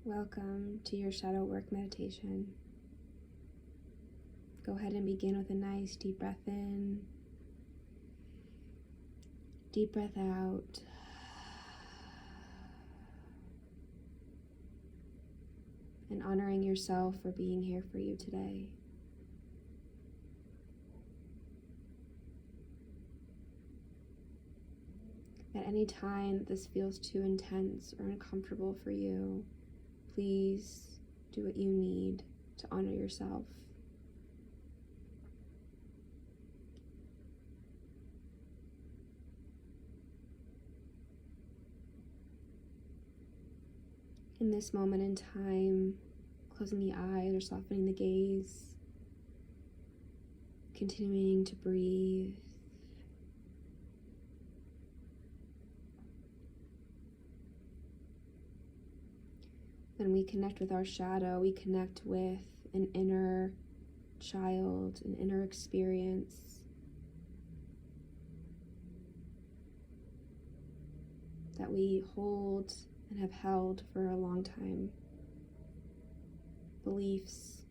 Welcome to your shadow work meditation. Go ahead and begin with a nice deep breath in, deep breath out. And honoring yourself for being here for you today. At any time that this feels too intense or uncomfortable for you, please do what you need to honor yourself. In this moment in time, closing the eyes or softening the gaze, continuing to breathe. When we connect with our shadow, we connect with an inner child, an inner experience that we hold and have held for a long time. Beliefs,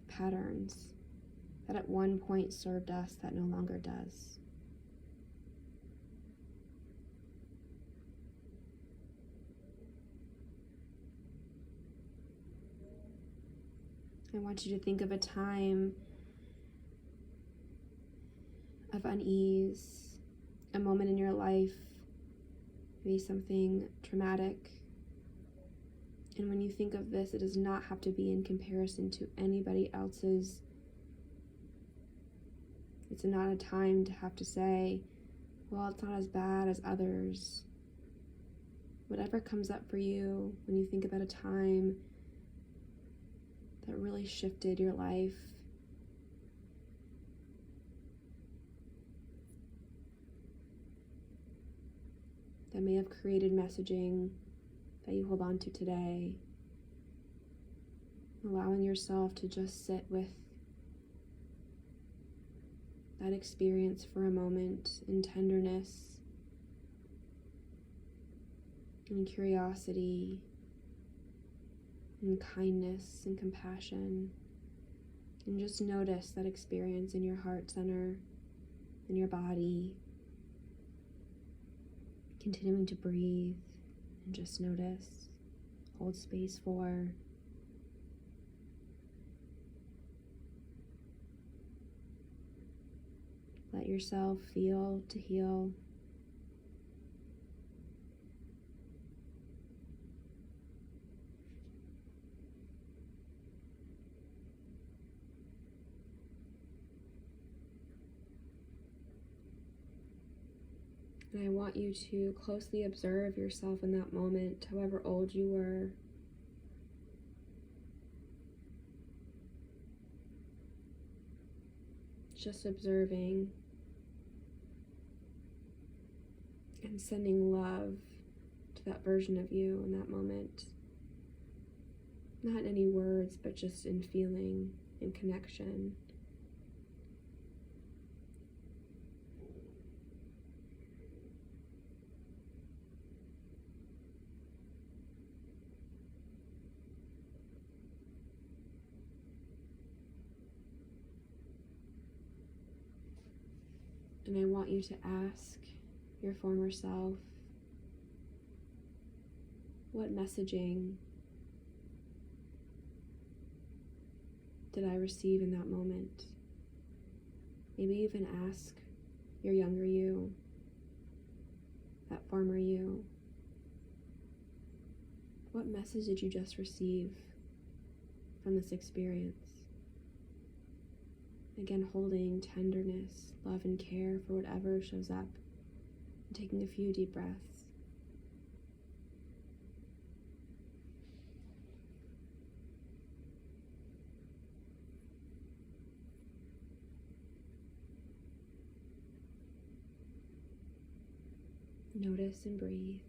patterns that at one point served us that no longer does. I want you to think of a time of unease, a moment in your life, maybe something traumatic. And when you think of this, it does not have to be in comparison to anybody else's. It's not a time to have to say, well, it's not as bad as others. Whatever comes up for you when you think about a time that really shifted your life, that may have created messaging that you hold on to today, allowing yourself to just sit with that experience for a moment in tenderness and curiosity and kindness and compassion, and just notice that experience in your heart center, in your body, continuing to breathe and just notice, hold space for. Let yourself feel to heal. And I want you to closely observe yourself in that moment, however old you were. Just observing and sending love to that version of you in that moment. Not in any words, but just in feeling and connection. And I want you to ask your former self, what messaging did I receive in that moment? Maybe even ask your younger you, that former you, what message did you just receive from this experience? Again, holding tenderness, love, and care for whatever shows up, and taking a few deep breaths. Notice and breathe.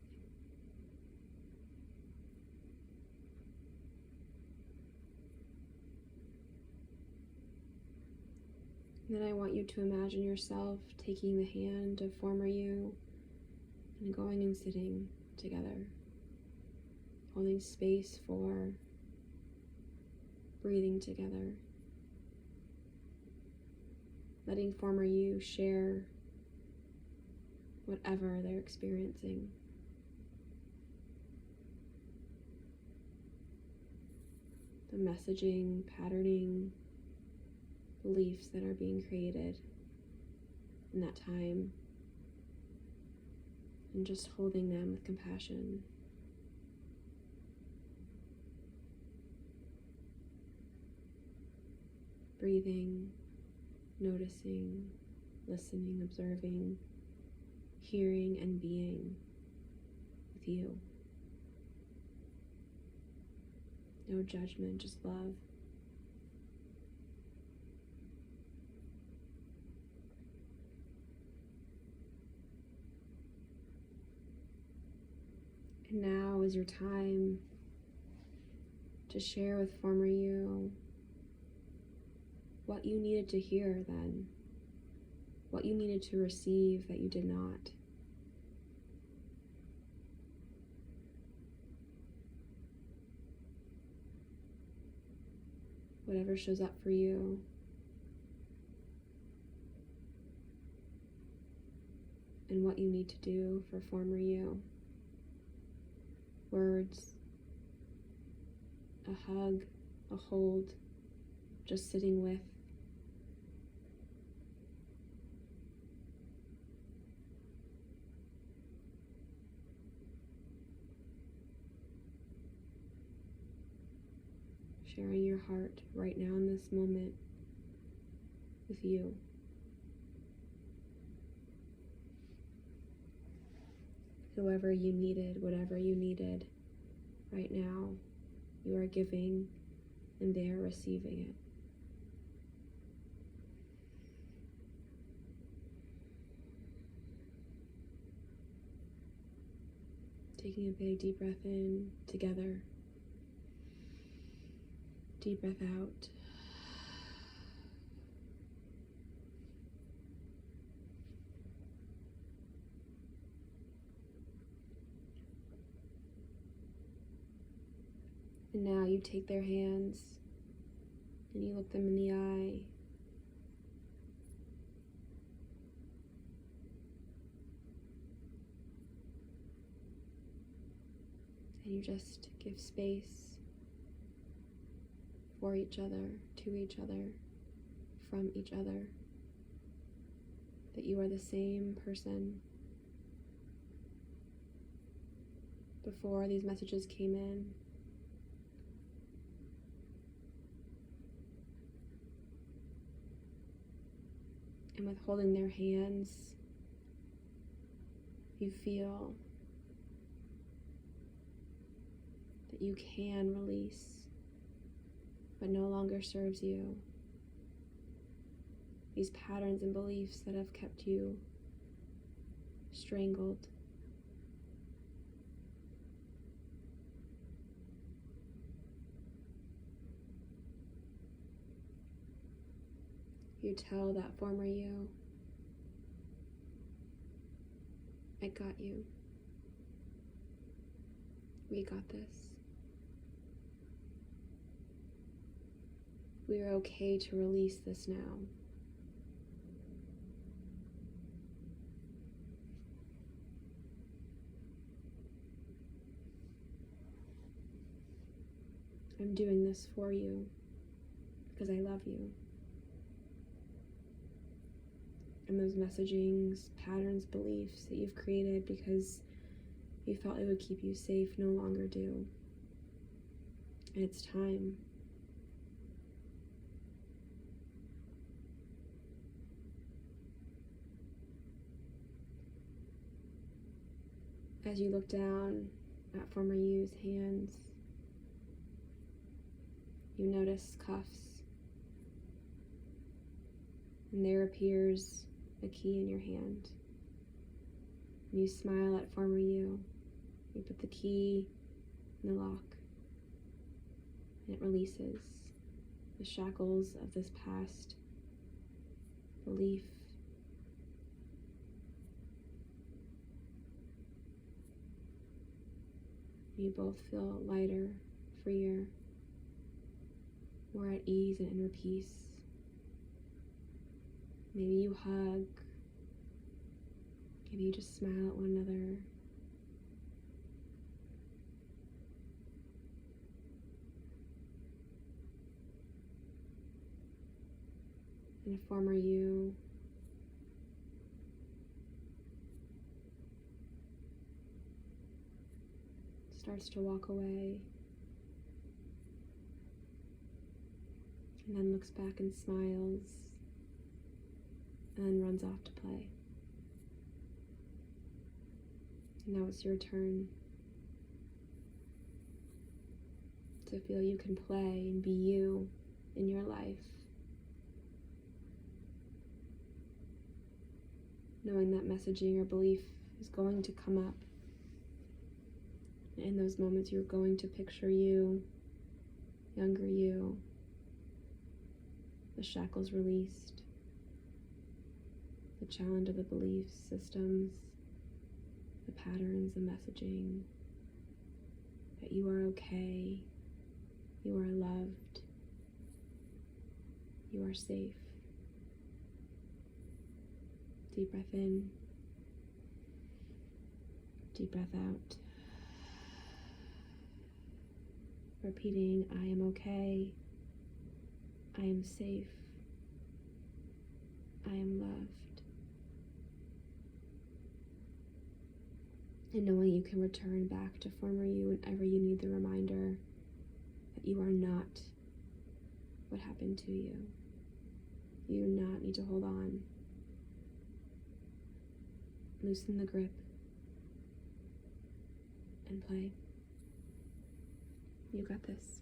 And then I want you to imagine yourself taking the hand of former you and going and sitting together. holding space for breathing together, letting former you share whatever they're experiencing. The messaging, patterning, beliefs that are being created in that time, and just holding them with compassion. Breathing, noticing, listening, observing, hearing, and being with you. No judgment, just love. And now is your time to share with former you what you needed to hear then, what you needed to receive that you did not. Whatever shows up for you. And what you need to do for former you. Words, a hug, a hold, just sitting with. Sharing your heart right now in this moment with you. Whoever you needed, whatever you needed, right now, you are giving and they are receiving it. Taking a big deep breath in together. Deep breath out. And now you take their hands and you look them in the eye. And you just give space for each other, to each other, from each other. That you are the same person before these messages came in. And with holding their hands, you feel that you can release what no longer serves you. These patterns and beliefs that have kept you strangled. You tell that former you, I got you. We got this. We are okay to release this now. I'm doing this for you because I love you. And those messagings, patterns, beliefs that you've created because you felt it would keep you safe no longer do. And it's time. As you look down at former you's hands, you notice cuffs, and there appears a key in your hand. And you smile at former you. You put the key in the lock, and it releases the shackles of this past belief. You both feel lighter, freer, more at ease and inner peace. Maybe you hug. Maybe you just smile at one another. And a former you starts to walk away and then looks back and smiles and then runs off to play. And now it's your turn to feel you can play and be you in your life, knowing that messaging or belief is going to come up. In those moments, you're going to picture you, younger you, the shackles released, the challenge of the belief systems, the patterns, the messaging, that you are okay, you are loved, you are safe. Deep breath in, deep breath out. Repeating, I am okay, I am safe, I am loved. And knowing you can return back to former you whenever you need the reminder that you are not what happened to you. You do not need to hold on. Loosen the grip and play. You got this.